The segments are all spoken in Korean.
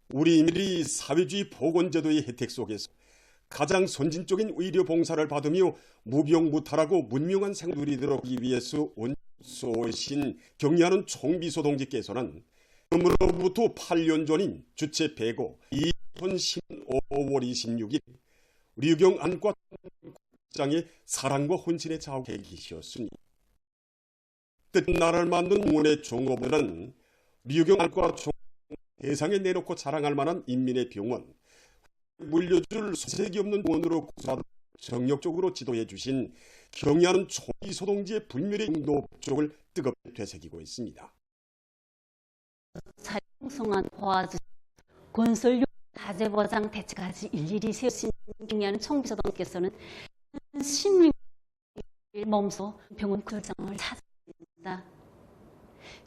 우리인들이 사회주의 보건제도의 혜택 속에서 가장 선진적인 의료 봉사를 받으며 무병무탈하고 문명한 생활을 누리도록 하기 위해서 온소신 경리하는 총비서 동지께서는 그로부터 8년 전인 주체 배고 2015년 5월 26일 류경 안과 장의 사랑과 헌신의 자국이셨으니 뜻 나라를 만든 공원의 종업원은 류경 안과 세상에 내놓고 자랑할 만한 인민의 병원, 물려줄 소색이 없는 병원으로 구사하도록 정력적으로 지도해 주신 경의하는 총비서 동지의 불멸의 응도쪽을 뜨겁게 되새기고 있습니다. 사용성한 도와주 건설 가재보장 대책까지 일일이 세우신 경의하는 총비서 동지께서는 신민 몸소 병원 구장을 찾았습니다.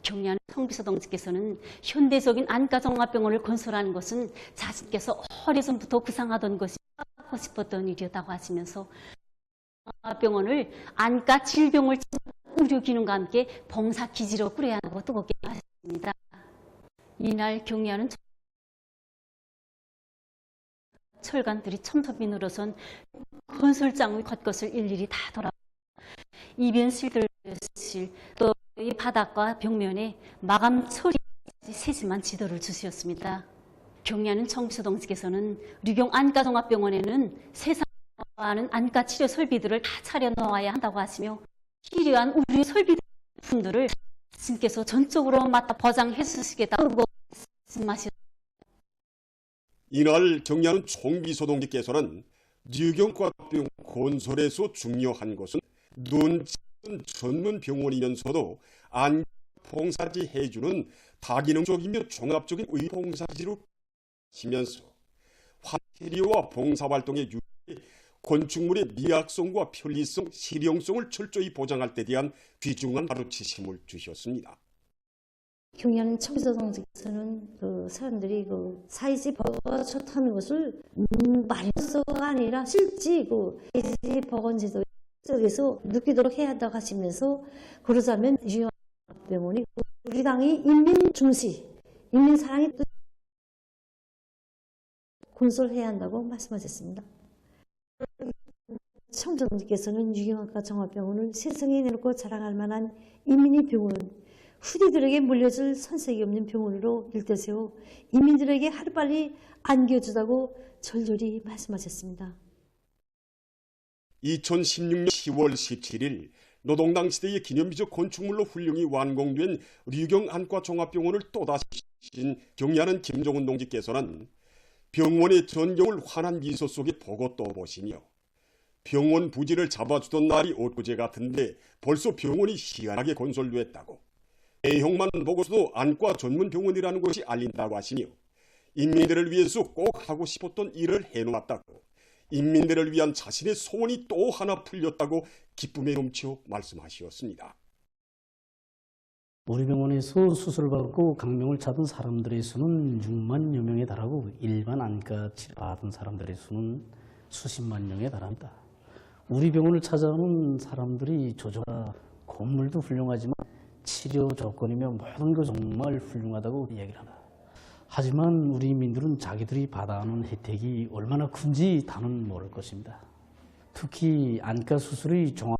경리하는 총비서 동지께서는 현대적인 안과종합병원을 건설하는 것은 자신께서 오래전부터 구상하던 것이 하고 싶었던 일이었다고 하시면서 병원을 안과 질병을 의료기능과 함께 봉사기지로 꾸려야 한다고 뜨겁게 하셨습니다. 이날 경리하는 철관들이 첨섭빈으로선 건설장의 겉것을 일일이 다 돌아 이변실들 또 이 바닥과 벽면에 마감 처리 세심한 지도를 주셨습니다. 경리하는 총비서 동지께서는 류경 안과종합병원에는 세상과는 안과 치료 설비들을 다 차려 놓아야 한다고 하시며 필요한 의료 설비품들을 자신께서 전적으로 맡아 보장해 주시겠다고 말씀하셨습니다. 이날 경리하는 총비서 동지께서는 류경과병 건설에서 중요한 것은 눈치 전문 병원이면서도 안봉사지 해주는 다기능적이며 종합적인 의봉사지로 하면서 화폐리와 봉사활동의 유지, 건축물의 미학성과 편리성, 실용성을 철저히 보장할 때 대한 귀중한 가르치심을 주셨습니다. 경리하는 총비서 동지께서는 사람들이 사회주의 보건제도가 좋다는 것을 말로서가 아니라 실제 사회주의 보건제도 속에서 느끼도록 해야 한다고 하시면서 그러자면 유형병원이 우리 당이 인민 중시, 인민 사랑의 뜻 건설해야 한다고 말씀하셨습니다. 총장님께서는 유경안과 종합병원을 세상에 내놓고 자랑할 만한 인민의 병원, 후대들에게 물려줄 선색이 없는 병원으로 일떠세워 인민들에게 하루빨리 안겨주다고 절절히 말씀하셨습니다. 2016년 10월 17일 노동당 시대의 기념비적 건축물로 훌륭히 완공된 류경 안과종합병원을 또다시 경리하는 김종훈 동지께서는 병원의 전경을 환한 미소 속에 보고 또 보시며 병원 부지를 잡아주던 날이 엊그제 같은데 벌써 병원이 희한하게 건설됐다고 내용만 보고서도 안과 전문 병원이라는 것이 알린다고 하시며 인민들을 위해서 꼭 하고 싶었던 일을 해놓았다고 인민들을 위한 자신의 소원이 또 하나 풀렸다고 기쁨에 넘쳐 말씀하셨습니다. 우리 병원에서 수술을 받고 강명을 찾은 사람들의 수는 6만여 명에 달하고 일반 안과 치료 받은 사람들의 수는 수십만 명에 달합니다. 우리 병원을 찾아오는 사람들이 조조가 건물도 훌륭하지만 치료 조건이며 모든 것 정말 훌륭하다고 얘기를 합니다. 하지만 우리 민들은 자기들이 받아오는 혜택이 얼마나 큰지 다는 모를 것입니다. 특히 안과 수술의 종합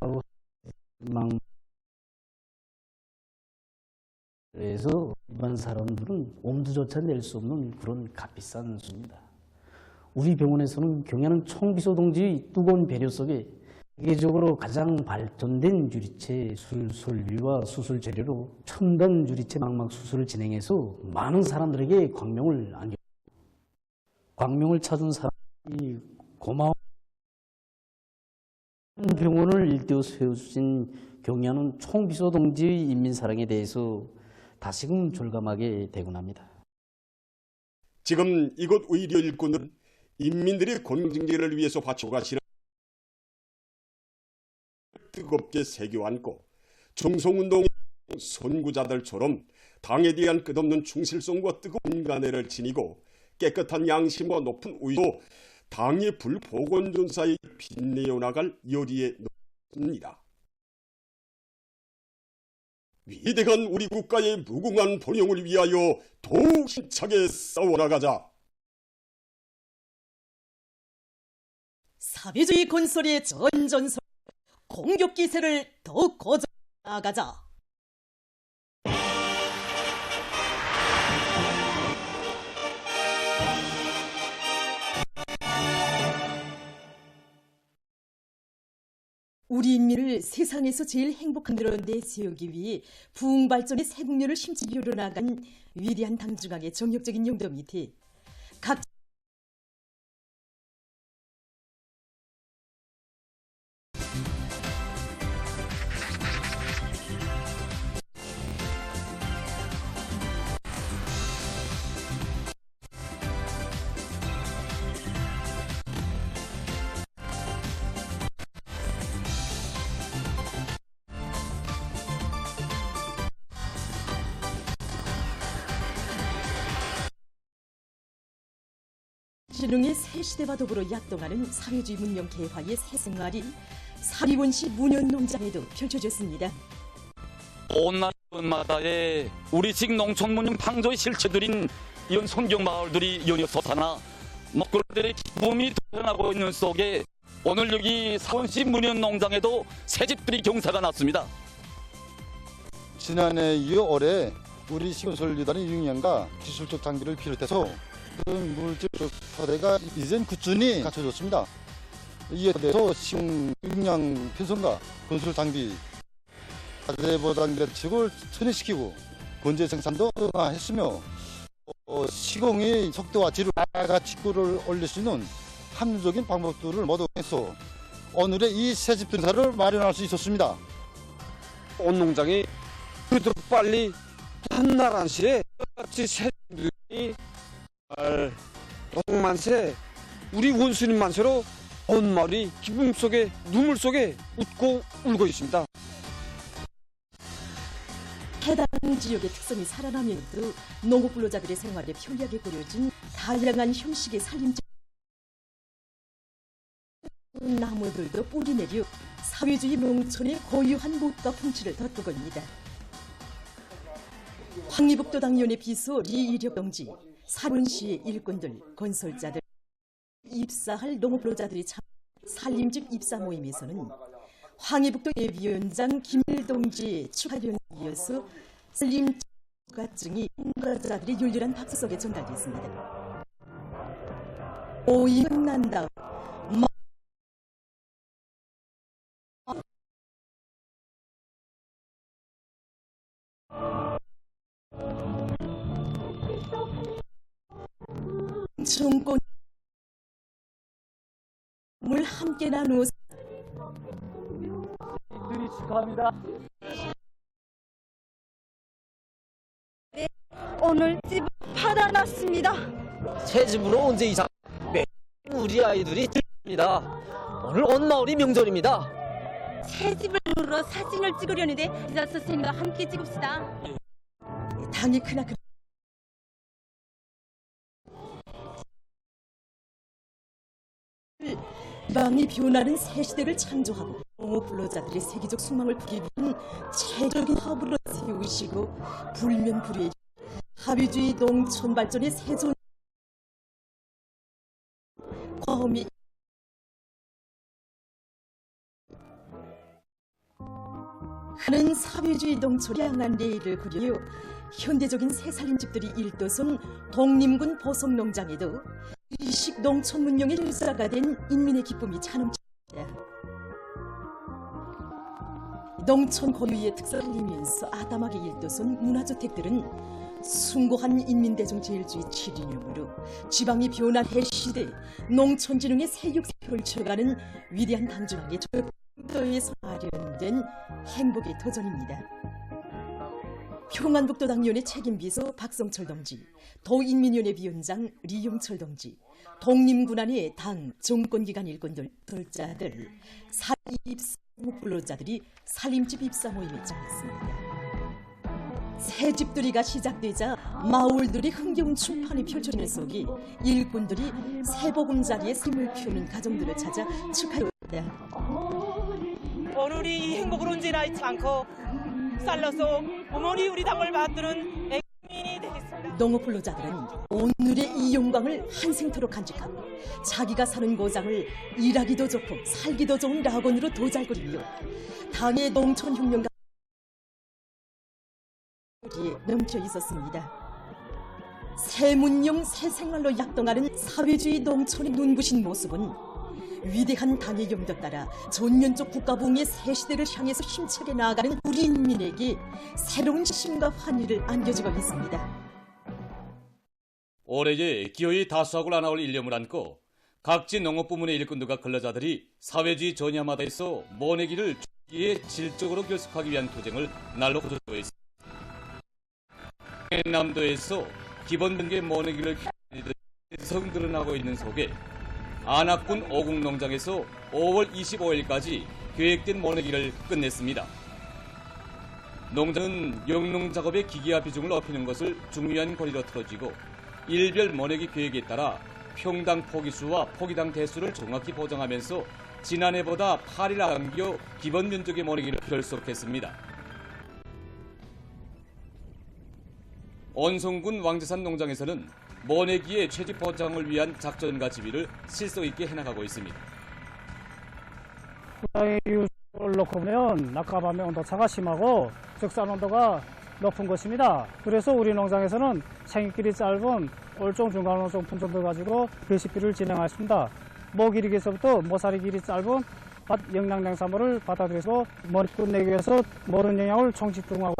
그래서 일반 사람들은 엄두조차 낼 수 없는 그런 값비싼 수입니다. 우리 병원에서는 경리하는 총비서 동지의 뜨거운 배려 속에 세계적으로 가장 발전된 유리체 수술비와 수술 재료로 첨단 유리체 망막 수술을 진행해서 많은 사람들에게 광명을 안겼습니다. 광명을 찾은 사람이 고마운 병원을 일대어 세워주신 경리하는 총비서 동지의 인민사랑에 대해서 다시금 절감하게 되곤 합니다. 지금 이곳 의료 일꾼은 인민들의 건강증진을 위해서 바쳐가시는 뜨겁게 새겨안고 정성운동의 선구자들처럼 당에 대한 끝없는 충실성과 뜨거운 간애를 지니고 깨끗한 양심과 높은 의도 당의 불보건전사에 빛내어 나갈 여리에 놓습니다. 위대한 우리 국가의 무궁한 번영을 위하여 더욱 힘차게 싸워나가자. 사회주의 건설의 전전설 공격 기세를 더욱 거져 나가자. 우리 인민을 세상에서 제일 행복한 데로 내세우기 위해 부흥발전의 새 국면을 심지 이뤄나간 위대한 당중앙의 정력적인 용도 밑에 각 신흥의 새 시대와 더불어 약동하는 사회주의 문명 개화의 새 생활이 사리원시 문현농장에도 펼쳐졌습니다. 온 나라마다의 우리식 농촌 문명 방조의 실체들인 이런 손경 마을들이 연이어 솟아나 먹거리들의 기쁨이 드러나고 있는 속에 오늘 여기 사원시 문현농장에도 새집들이 경사가 났습니다. 지난해 이어 올해 우리 시건설유단의 융양과 기술적 장비를 비롯해서 물질적 토대가 이젠 꾸준히 갖춰졌습니다. 이에 대해서 시공 융양 편성과 건설 장비 자재보장 대책을 선회시키고 건재 생산도 했으며 시공의 속도와 질을 같이 끌어올릴 수 있는 합리적인 방법들을 모두 해서 오늘의 이 새집 등사를 마련할 수 있었습니다. 온 농장이 그래도 빨리 한날 한시에 같이 새들이 동만세 우리 원수님 만세로 온 마을이 기쁨 속에 눈물 속에 웃고 울고 있습니다. 해당 지역의 특성이 살아나면서도 농업근로자들의 생활에 편리하게 꾸려진 다양한 형식의 살림집 나무들도 뿌리 내려 사회주의 농촌의 고유한 못과 풍치를 돋구고 있습니다. 황리북도 당연의 비서 리이력 동지, 사원시의 일꾼들, 건설자들, 입사할 농업근로자들이 참 살림집 입사 모임에서는 황해북도 예비위원장 김일동지 축하연에 이어서 살림집 가증이 농가자들의 열렬한 박수 속에 전달됐습니다. 모임은 난 다음 정권을 함께 나누어 축하합니다. 오늘 집을 받아놨습니다. 새 집으로 언제 이사? 네, 우리 아이들이 들립니다. 오늘 온 마을이 명절입니다. 새 집을 누러 사진을 찍으려는데 기자 선생님과 함께 찍읍시다. 당이 크나큰 망이 변하는 새 시대를 창조하고 농업근로자들의 세계적 소망을 부기 위한 최적인 허브로 세우시고 불면불의 사회주의 농촌 발전의 세존 과음이 하는 사회주의 농촌의 향한 레일을 그려 현대적인 새살림집들이 일도선 독림군 보성농장에도 일식 농촌 문명의 일사가 된 인민의 기쁨이 차넘칩니다. 농촌 고유의 특성을 살리면서 아담하게 일도선 문화주택들은 숭고한 인민대중제일주의 7인용으로 지방이 변한 해시대 농촌진흥의 새 육세를 펼쳐가는 위대한 당중앙의 조도에서 마련된 행복의 도전입니다. 평안북도 당위원회 책임비서 박성철 동지, 도인민위원회 위원장 리용철 동지, 독림군안의 당 정권기관 일꾼들, 돌자들, 사립입사 근로자들이 살림집 입사 모임에 참여했습니다. 새 집들이가 시작되자 마을들이 흥겨운 춤판이 펼쳐지는 속에 일꾼들이 새 보금자리에 힘을 키우는 가정들을 찾아 축하했다. 오늘이 이 행복을 언제나 잊지 않고 살려서 어머니 우리 당을 받드는 애민이 되겠습니다. 농업 근로자들은 오늘의 이 영광을 한생토록 간직하고 자기가 사는 고장을 일하기도 좋고 살기도 좋은 낙원으로 도잘거리며 당의 농촌혁명가 넘쳐 있었습니다. 새 문명 새 생활로 약동하는 사회주의 농촌의 눈부신 모습은 위대한 당의 영도 따라 전면적 국가부흥의 새 시대를 향해서 힘차게 나아가는 우리 인민에게 새로운 신과 환희를 안겨주고 있습니다. 올해에 기어이 다수학을 하나올 일념을 안고 각지 농업부문의 일꾼들과 근로자들이 사회주의 전야마다에서 모내기를 주기에 질적으로 결속하기 위한 투쟁을 날로 고조되고 있습니다. 남도에서 기본 등계 모내기를 계속 늘어나고 있는 속에 안악군 오국농장에서 5월 25일까지 계획된 모내기를 끝냈습니다. 농장은 영농 작업의 기계화 비중을 높이는 것을 중요한 고리로 틀어지고 일별 모내기 계획에 따라 평당 포기수와 포기당 대수를 정확히 보장하면서 지난해보다 8일 안겨 기본 면적의 모내기를 결속했습니다. 온성군 왕재산 농장에서는 모내기의 채집 보장을 위한 작전과 지휘를 실속 있게 해나가고 있습니다. 후라이를 놓고 보면 낮과 밤의 온도차가 심하고 적산 온도가 높은 것입니다. 그래서 우리 농장에서는 생育길이 짧은 올종 중간 온종 품종들 가지고 배식비를 진행하였습니다. 모 길이에서부터 모사리 길이 짧은 밭 영양냉산물을 받아들여서 머리끝 내기 위해서 모른 영양을 총집중하고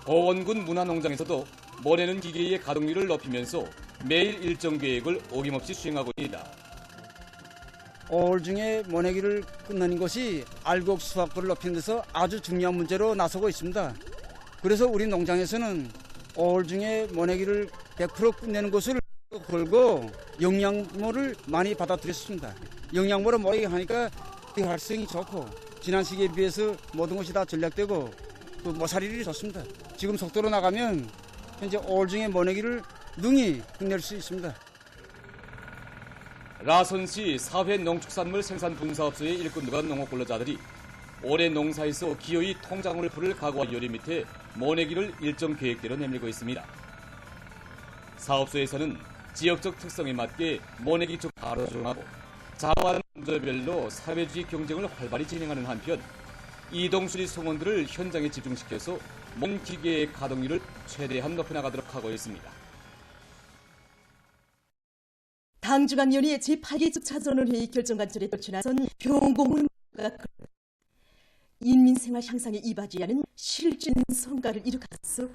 고원군 문화농장에서도 모내는 기계의 가동률을 높이면서 매일 일정 계획을 어김없이 수행하고 있습니다. 5월 중에 모내기를 끝내는 것이 알곡 수확도를 높이는 데서 아주 중요한 문제로 나서고 있습니다. 그래서 우리 농장에서는 5월 중에 모내기를 100% 끝내는 것을 걸고 영양모를 많이 받아들였습니다. 영양모를 모내기 하니까 활성이 좋고 지난 시기에 비해서 모든 것이 다 전략되고 또 모사리를 좋습니다. 지금 속도로 나가면 현재 5월 중에 모내기를 능히 끝낼 수 있습니다. 라선시 사회 농축산물 생산 분사업소의 일꾼들과 농업 근로자들이 올해 농사에서 기어이 통장을 풀을 각오와 요리 밑에 모내기를 일정 계획대로 내밀고 있습니다. 사업소에서는 지역적 특성에 맞게 모내기 촉진을 조정하고 자원 분야별로 사회주의 경쟁을 활발히 진행하는 한편 이동수리 송원들을 현장에 집중시켜서 몸 기계의 가동률을 최대한 높여나가도록 하고 있습니다. 당중앙위원회 제8기 주차전원회의 결정관철에 떨쳐나선 병공훈가 인민생활 향상에 이바지하는 실진 성과를 이룩하소.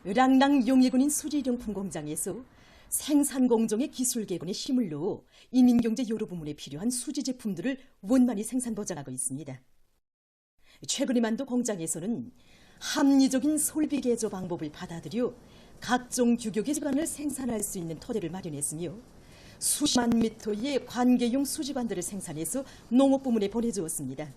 랑랑 용예군인 수리용품 공장에서 생산공정의 기술개발에 힘을 넣어 인민경제 여러 부문에 필요한 수지 제품들을 원만히 생산 보장하고 있습니다. 최근에 만도 공장에서는 합리적인 설비 개조 방법을 받아들여 각종 규격의 수관을 생산할 수 있는 토대를 마련했으며 수십만 미터의 관계용 수지관들을 생산해서 농업부문에 보내주었습니다.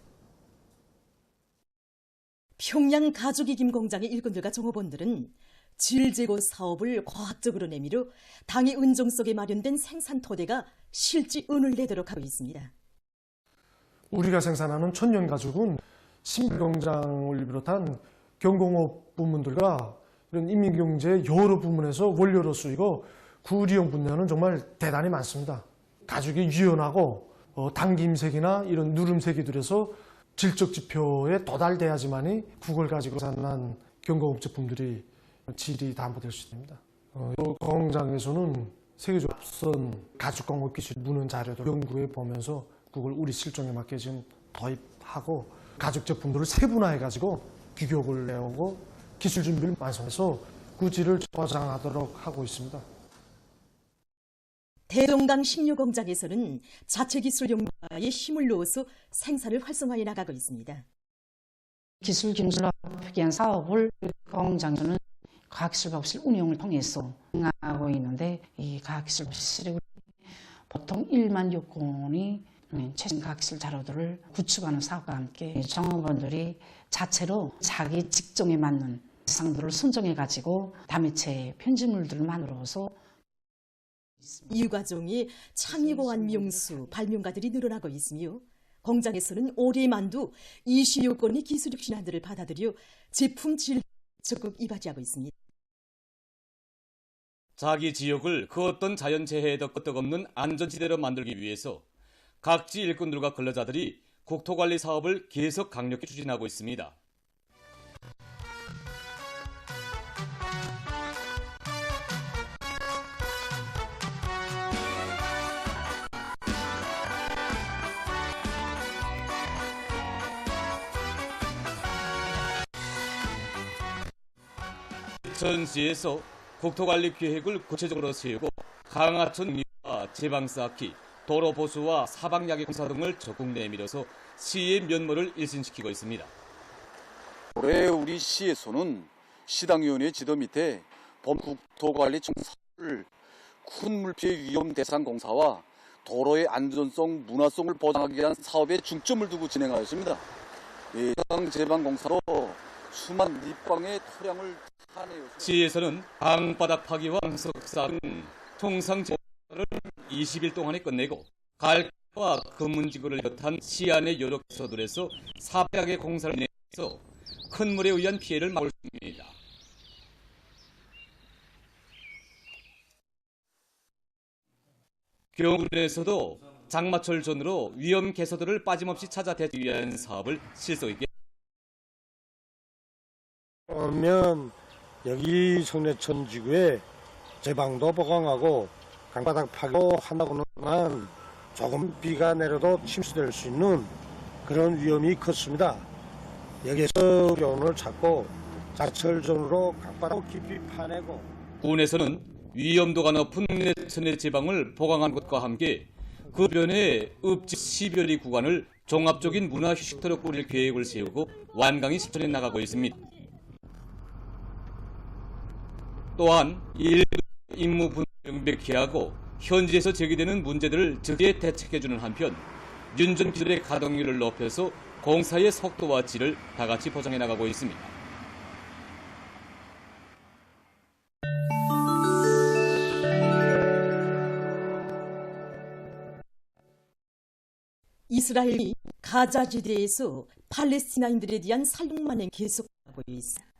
평양 가죽이김 공장의 일꾼들과 종업원들은 질제고 사업을 과학적으로 내밀어 당의 은정 속에 마련된 생산 토대가 실지 은을 내도록 하고 있습니다. 우리가 생산하는 천연 가죽은 신공장을 비롯한 경공업 부문들과 이런 인민경제 여러 부문에서 원료로 쓰이고 구리용 분야는 정말 대단히 많습니다. 가죽이 유연하고 당김색이나 이런 누름색이 들여서 질적 지표에 도달돼야지만이 그걸 가지고 생산한 경공업 제품들이 질이 담보될 수 있습니다. 이 공장에서는 세계적 앞선 가죽공업 기술 무는 자료들 연구해 보면서 그걸 우리 실종에 맞게 지금 도입하고 가죽 제품들을 세분화해 가지고 규격을 내오고 기술 준비를 완성해서 그 질을 보장하도록 하고 있습니다. 대동강 식료공장에서는 자체기술 연구에 힘을 넣어서 생산을 활성화해 나가고 있습니다. 기술 경제를 표기한 사업을 공장에서는 과학기술법실 운영을 통해서 하고 있는데 이 과학기술법실이 보통 1만 6건이 최신 과학기술 자료들을 구축하는 사업과 함께 종업원들이 자체로 자기 직종에 맞는 상들을 선정해가지고 다매체 편집물들을 만들어서 이 과정이 창의보안 명수 발명가들이 늘어나고 있으며 공장에서는 올해 만두 26건의 기술 혁신안들을 받아들여 제품 질 적극 이바지하고 있습니다. 자기 지역을 그 어떤 자연재해에도 끄떡없는 안전지대로 만들기 위해서 각지 일꾼들과 근로자들이 국토관리 사업을 계속 강력히 추진하고 있습니다. 천시에서 국토관리 계획을 구체적으로 세우고 강하천 와 제방 쌓기, 도로 보수와 사방야계 공사 등을 적극 내밀어서 시의 면모를 일신시키고 있습니다. 올해 우리 시에서는 시당위원회 지도 밑에 범국토관리 청사를 큰 물피해 위험 대상 공사와 도로의 안전성, 문화성을 보장하기 위한 사업에 중점을 두고 진행하였습니다. 해당 제방 공사로 수만立방의 토량을 시에서는 강바닥 파기와 황석사 등 통상 제를 20일 동안에 끝내고 갈과 금문지구를 비롯한 시안의 여러 개소들에서 400의 공사를 진행해서 큰 물에 의한 피해를 막을 수 있습니다. 경운에서도 장마철 전후로 위험 개소들을 빠짐없이 찾아 대처하기 위한 사업을 실속 있게 그러면 여기 송내천 지구에 제방도 보강하고 강바닥 파기도 한다고는 조금 비가 내려도 침수될 수 있는 그런 위험이 컸습니다. 여기서 교훈을 찾고 자철전으로 강바닥 깊이 파내고 군에서는 위험도가 높은 내천의 제방을 보강한 것과 함께 그 변에 읍지 시별리 구간을 종합적인 문화 휴식터로 꾸릴 계획을 세우고 완강히 실천해 나가고 있습니다. 또한 임무 분야를 명백히 하고 현지에서 제기되는 문제들을 즉시에 대책해주는 한편 윤전 기술의 가동률을 높여서 공사의 속도와 질을 다같이 보장해 나가고 있습니다. 이스라엘이 가자지대에서 팔레스티나인들에 대한 살육만행 계속하고 있습니다.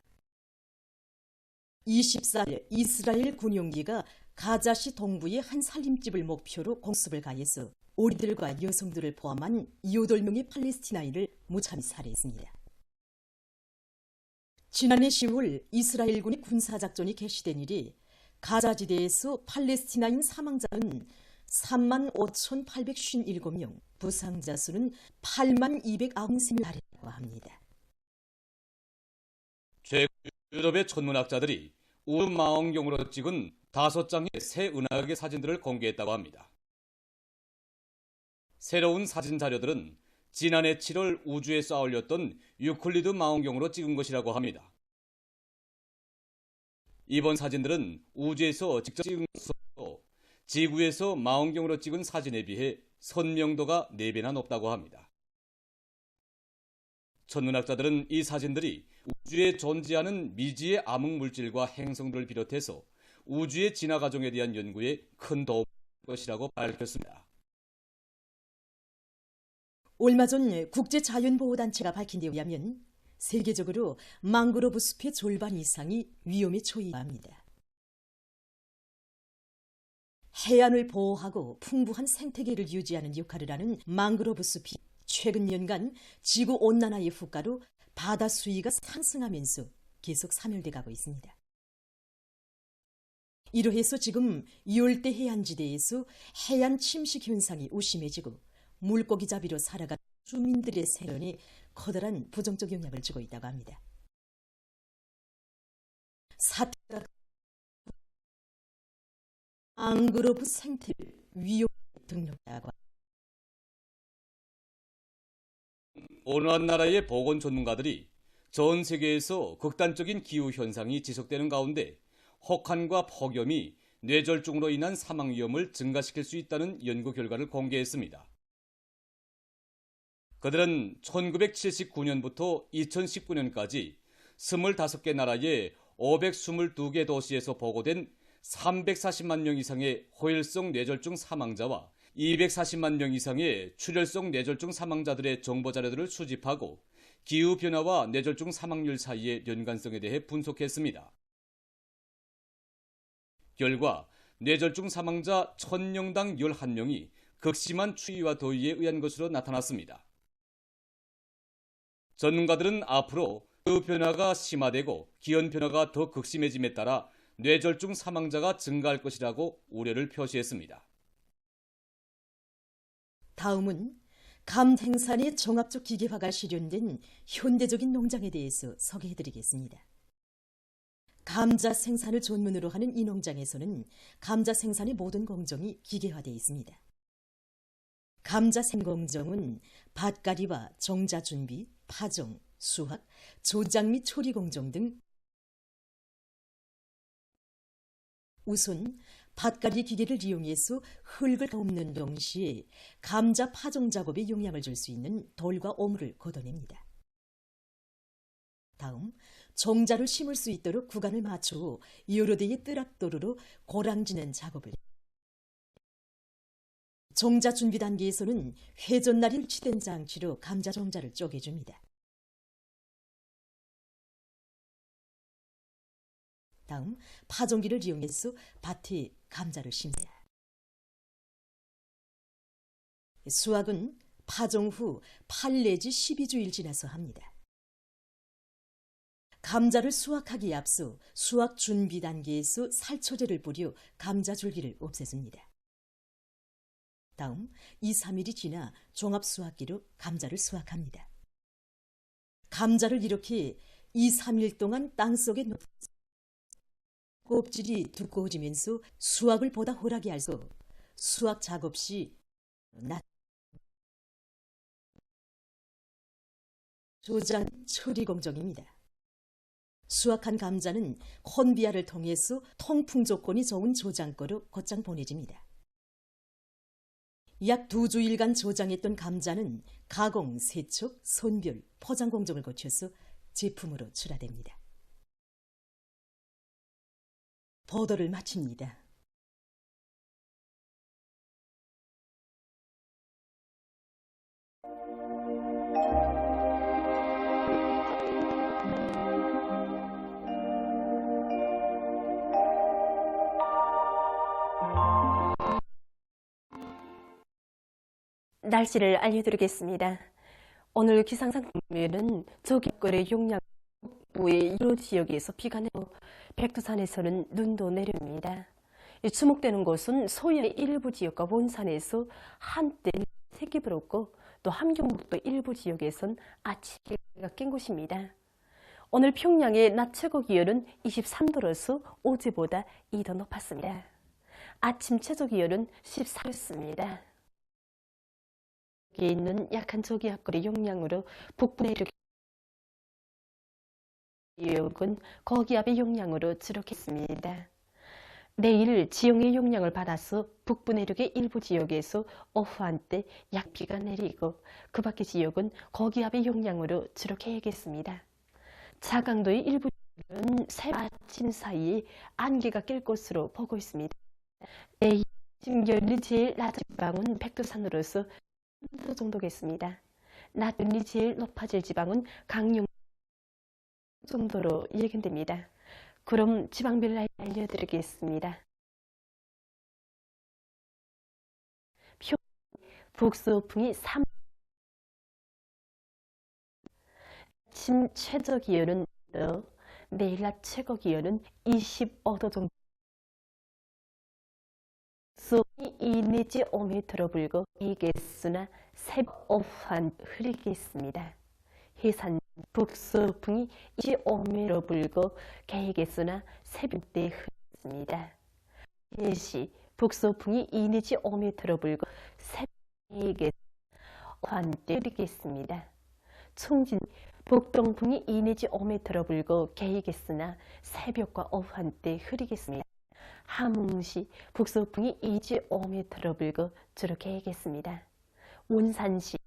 24일 이스라엘 군용기가 가자시 동부의 한 살림집을 목표로 공습을 가해서 어린이들과 여성들을 포함한 8명의 팔레스티나인을 무참히 살해했습니다. 지난해 10월 이스라엘군의 군사작전이 개시된 일이 가자지대에서 팔레스티나인 사망자는 35,857명, 부상자 수는 8293명에 달했다고 합니다. 최근 유럽의 천문학자들이 우주 망원경으로 찍은 5장의 새 은하계 사진들을 공개했다고 합니다. 새로운 사진 자료들은 지난해 7월 우주에 쏘아올렸던 유클리드 망원경으로 찍은 것이라고 합니다. 이번 사진들은 우주에서 직접 찍은 것으로 지구에서 망원경으로 찍은 사진에 비해 선명도가 4배나 높다고 합니다. 천문학자들은 이 사진들이 우주에 존재하는 미지의 암흑 물질과 행성들을 비롯해서 우주의 진화 과정에 대한 연구에 큰 도움이 될 것이라고 밝혔습니다. 얼마 전 국제자연보호단체가 밝힌 데 의하면 세계적으로 망그로브 숲의 절반 이상이 위험에 처해합니다. 해안을 보호하고 풍부한 생태계를 유지하는 역할을 하는 망그로브 숲이 최근 년간 지구온난화의 후가로 바다 수위가 상승하면서 계속 사멸돼 가고 있습니다. 이로해서 지금 열대 해안지대에서 해안 침식 현상이 오심해지고 물고기 잡이로 살아가는 주민들의 생존에 커다란 부정적 영향을 주고 있다고 합니다. 사태가 망그로브 생태를 위협 등록하고 어느 한 나라의 보건 전문가들이 전 세계에서 극단적인 기후 현상이 지속되는 가운데 혹한과 폭염이 뇌졸중으로 인한 사망 위험을 증가시킬 수 있다는 연구 결과를 공개했습니다. 그들은 1979년부터 2019년까지 25개 나라의 522개 도시에서 보고된 340만 명 이상의 호혈성 뇌졸중 사망자와 240만 명 이상의 출혈성 뇌졸중 사망자들의 정보 자료들을 수집하고 기후변화와 뇌졸중 사망률 사이의 연관성에 대해 분석했습니다. 결과 뇌졸중 사망자 1000명당 11명이 극심한 추위와 더위에 의한 것으로 나타났습니다. 전문가들은 앞으로 기후변화가 심화되고 기온변화가 더 극심해짐에 따라 뇌졸중 사망자가 증가할 것이라고 우려를 표시했습니다. 다음은 감 생산의 종합적 기계화가 실현된 현대적인 농장에 대해서 소개해드리겠습니다. 감자 생산을 전문으로 하는 이 농장에서는 감자 생산의 모든 공정이 기계화되어 있습니다. 감자 생공정은 밭갈이와 종자 준비, 파종, 수확, 조장 및 초리 공정 등 우선 밭갈이 기계를 이용해서 흙을 엎는 동시에 감자 파종 작업에 영향을 줄 수 있는 돌과 오물을 걷어냅니다. 다음 종자를 심을 수 있도록 구간을 맞추어 여러 대의 뜨락도로로 고랑지는 작업을 종자 준비 단계에서는 회전날이 설치된 장치로 감자 종자를 쪼개줍니다. 다음 파종기를 이용해서 밭에 감자를 심습니다. 수확은 파종 후 8 내지 12주일 지나서 합니다. 감자를 수확하기에 앞서 수확 준비 단계에서 살초제를 뿌려 감자 줄기를 없애줍니다. 다음 2, 3일이 지나 종합 수확기로 감자를 수확합니다. 감자를 이렇게 2, 3일 동안 땅속에 놓습니다. 껍질이 두꺼워지면서 수확을 보다 홀하게 해서 수확 작업 시 조장 처리 공정입니다. 수확한 감자는 컨비아를 통해서 통풍 조건이 좋은 조장거로 곧장 보내집니다. 약 2주일간 조장했던 감자는 가공, 세척, 선별, 포장 공정을 거쳐서 제품으로 출하됩니다. 보도를 마칩니다. 날씨를 알려드리겠습니다. 오늘 기상상 보면은 저기거래 용량 북부의 여러 지역에서 비가 내고 백두산에서는 눈도 내립니다. 주목되는 곳은 소양의 일부 지역과 원산에서 한때 색이 불었고 또 함경북도 일부 지역에선 아침해가 깬 곳입니다. 오늘 평양의 낮 최고 기온은 23도로서 어제보다 2도 높았습니다. 아침 최저 기온은 14도였습니다. 여기에 있는 약한 저기압골의 영향으로 북부 내륙 지역은 거기압의 영향으로 주력했습니다. 내일 지형의 영향을 받아서 북부 내륙의 일부 지역에서 오후 한때 약비가 내리고 그 밖의 지역은 거기압의 영향으로 주력해야겠습니다. 자강도의 일부 지역은 새벽 아침 사이에 안개가 낄 것으로 보고 있습니다. 내일 아침 기온이 제일 낮은 지방은 백두산으로서 3도 정도겠습니다. 낮 기온이 제일 높아질 지방은 강릉 정도로 예견됩니다. 그럼 지방별 알려드리겠습니다. 북서풍이 3 아침 최저 기온은 내일 낮 최고 기온은 25도 정도. 수온이 2 내지 5m 불고 이겠으나 새벽 오후한 흐리겠습니다. 해산 북서풍이 25m 불고 개겠으나 새벽 때 흐렸습니다. 해시 북서풍이 2 내지 5m 불고 새벽 한때 흐리겠습니다. 총진 북동풍이 2 내지 5m 불고 개겠으나 새벽과 오후 한때 흐리겠습니다. 함흥시 북서풍이 2 내지 5m 불고 주로 개겠습니다. 온산시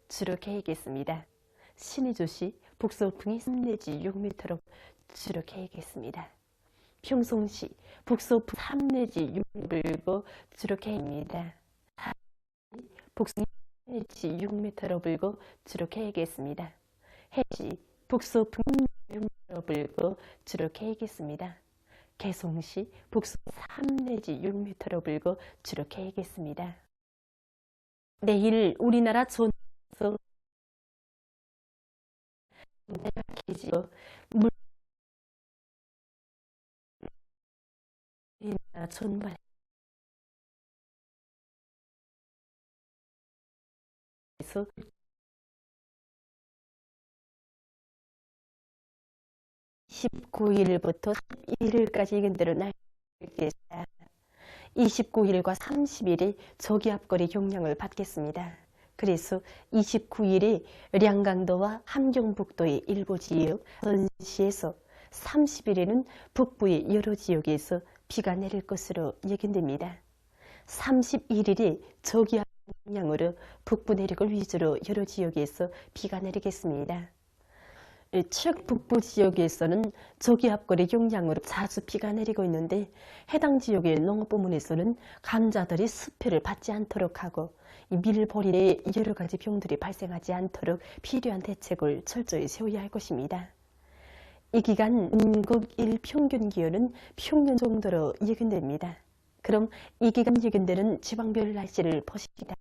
주로 개겠습니다. 신의주시 북서풍이 3 내지 6m로 주로 개겠습니다. 평송시 북서부 3 내지 6 불고 주로 개입니다. 북서 내지 6m로 불고 주로 개겠습니다. 해시 북서부 6m로 불고 주로 개겠습니다. 개송시 북서 3 내지 6m로 불고 주로 개겠습니다. 내일 우리나라 전에서 우리나라 전반에서 29일부터 31일까지 의견대로 날리겠습니다. 29일과 30일이 저기압거리 용량을 받겠습니다. 그래서 29일에 량강도와 함경북도의 일부 지역, 전시에서 30일에는 북부의 여러 지역에서 비가 내릴 것으로 예견됩니다. 31일에 저기압 영향으로 북부 내륙을 위주로 여러 지역에서 비가 내리겠습니다. 최악 북부 지역에서는 저기압거리 용량으로 자주 비가 내리고 있는데 해당 지역의 농업부문에서는 감자들이 수표를 받지 않도록 하고 밀보리에 여러 가지 병들이 발생하지 않도록 필요한 대책을 철저히 세워야 할 것입니다. 이 기간 전국 일평균 기온은 평년 정도로 예견됩니다. 그럼 이 기간 예견되는 지방별 날씨를 보십시다.